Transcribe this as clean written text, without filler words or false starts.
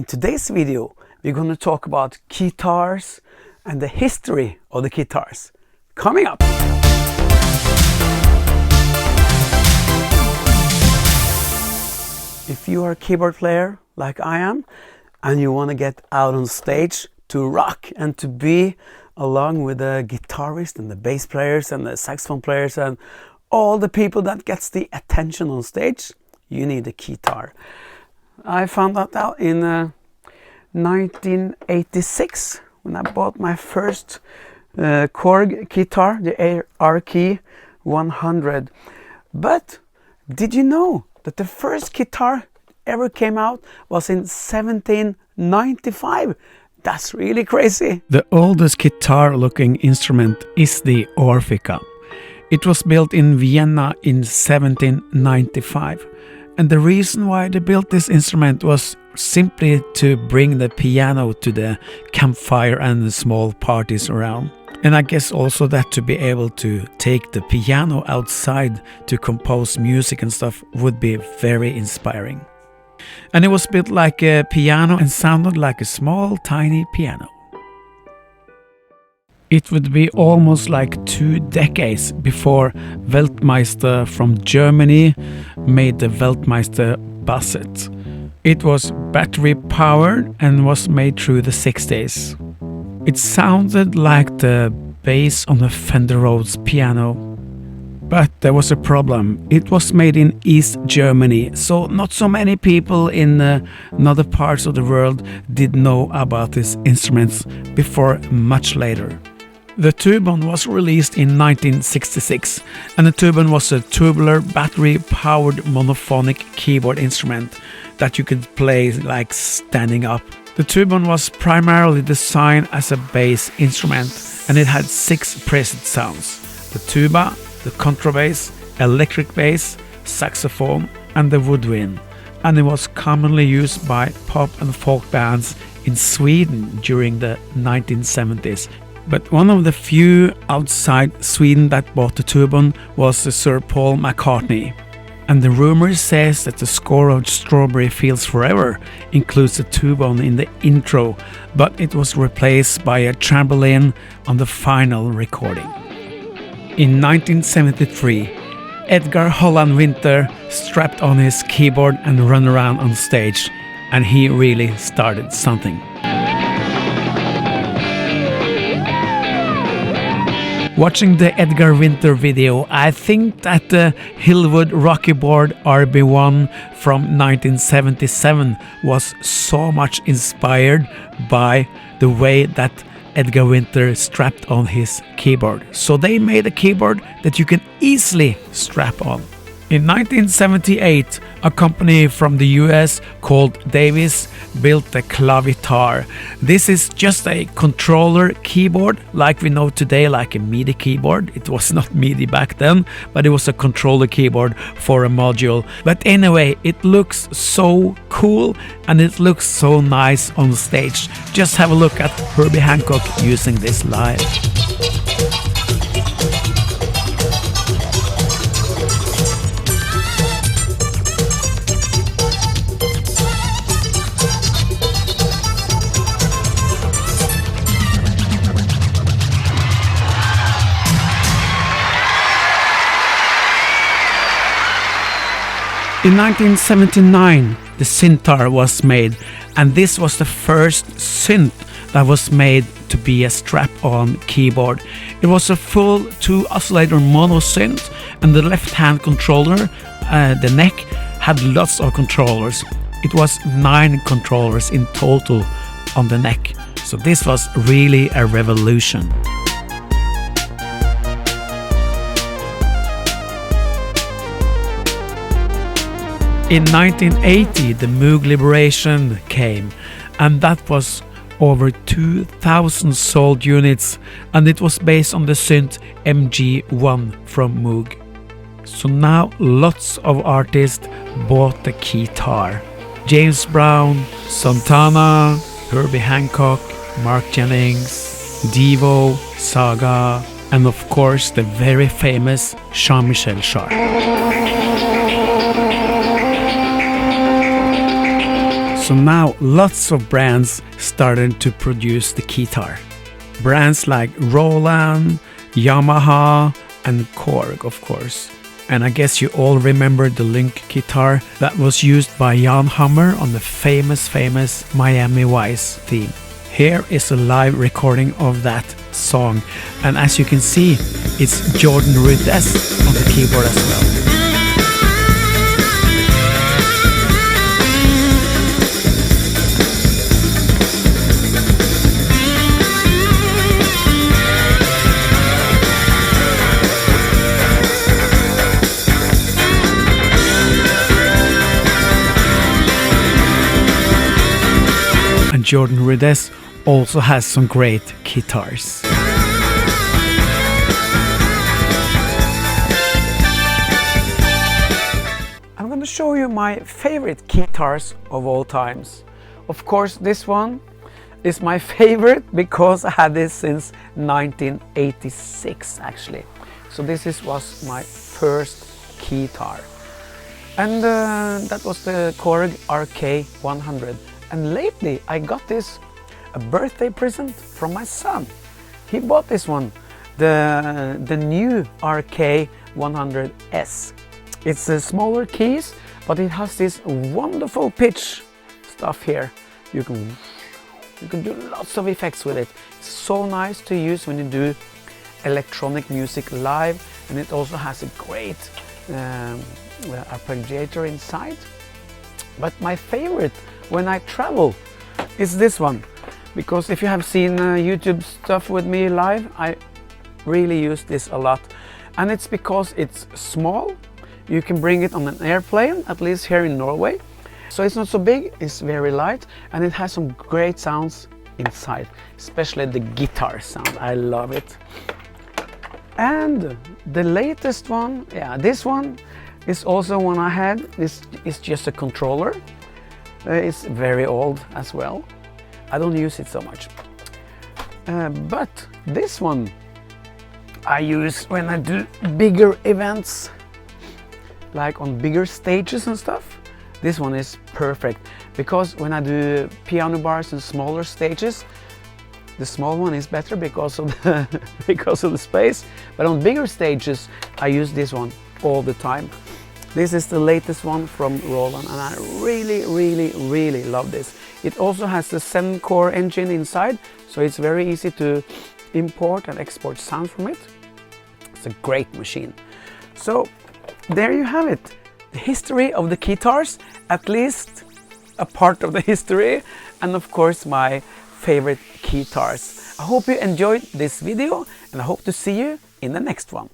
In today's video, we're going to talk about keytars and the history of the keytars. Coming up! If you are a keyboard player like I am, and you want to get out on stage to rock and to be along with the guitarist and the bass players and the saxophone players and all the people that gets the attention on stage, you need a keytar. I found that out in 1986 when I bought my first Korg guitar, the RK100. But did you know that the first guitar ever came out was in 1795? That's really crazy. The oldest guitar-looking instrument is the Orphica. It was built in Vienna in 1795. And the reason why they built this instrument was simply to bring the piano to the campfire and the small parties around. And I guess also that to be able to take the piano outside to compose music and stuff would be very inspiring. And it was built like a piano and sounded like a small tiny piano. It would be almost like 2 decades before Weltmeister from Germany made the Weltmeister Basset. It was battery powered and was made through the 60s. It sounded like the bass on a Fender Rhodes piano. But there was a problem. It was made in East Germany, so not so many people in other parts of the world did know about these instruments before much later. The Tubon was released in 1966, and the Tubon was a tubular battery-powered monophonic keyboard instrument that you could play like standing up. The Tubon was primarily designed as a bass instrument, and it had 6 preset sounds: the tuba, the contrabass, electric bass, saxophone, and the woodwind, and it was commonly used by pop and folk bands in Sweden during the 1970s. But one of the few outside Sweden that bought the Tubon was Sir Paul McCartney. And the rumor says that the score of Strawberry Fields Forever includes the Tubon in the intro, but it was replaced by a trampoline on the final recording. In 1973, Edgar H.Winter strapped on his keyboard and ran around on stage, and he really started something. Watching the Edgar Winter video, I think that the Hillwood Rockeyboard RB1 from 1977 was so much inspired by the way that Edgar Winter strapped on his keyboard. So they made a keyboard that you can easily strap on. In 1978, a company from the US called Davis built the Clavitar. This is just a controller keyboard like we know today, like a MIDI keyboard. It was not MIDI back then, but it was a controller keyboard for a module. But anyway, it looks so cool and it looks so nice on stage. Just have a look at Herbie Hancock using this live. In 1979, the Syntar was made, and this was the first synth that was made to be a strap-on keyboard. It was a full 2-oscillator mono synth, and the left-hand controller, the neck, had lots of controllers. It was 9 controllers in total on the neck, so this was really a revolution. In 1980, the Moog Liberation came, and that was over 2,000 sold units, and it was based on the synth MG1 from Moog. So now lots of artists bought the keytar. James Brown, Santana, Herbie Hancock, Mark Jennings, Devo, Saga, and of course the very famous Jean-Michel So now lots of brands started to produce the Keytar. Brands like Roland, Yamaha and Korg, of course. And I guess you all remember the Link guitar that was used by Jan Hammer on the famous Miami Vice theme. Here is a live recording of that song, and as you can see, it's Jordan Rudess on the keyboard as well. Jordan Rudess also has some great Keytars. I'm going to show you my favorite Keytars of all times. Of course, this one is my favorite because I had this since 1986 actually. So was my first Keytar. And that was the Korg RK100. And lately I got this a birthday present from my son. He bought this one, the new RK100S. It's a smaller keys, but it has this wonderful pitch stuff here. You can do lots of effects with it. It's so nice to use when you do electronic music live, and it also has a great arpeggiator inside. But my favorite when I travel is this one, because if you have seen YouTube stuff with me live, I really use this a lot, and it's because it's small. You can bring it on an airplane, at least here in Norway, so it's not so big, it's very light, and it has some great sounds inside, especially the guitar sound. I love it. And the latest one, this one is also one I had. This is just a controller. It's very old as well. I don't use it so much. But this one I use when I do bigger events, like on bigger stages and stuff. This one is perfect because when I do piano bars in smaller stages, the small one is better because of the space. But on bigger stages, I use this one all the time. This is the latest one from Roland, and I really love this. It also has the 7-core engine inside, so it's very easy to import and export sound from it. It's a great machine. So there you have it. The history of the Keytars, at least a part of the history, and of course my favorite Keytars. I hope you enjoyed this video, and I hope to see you in the next one.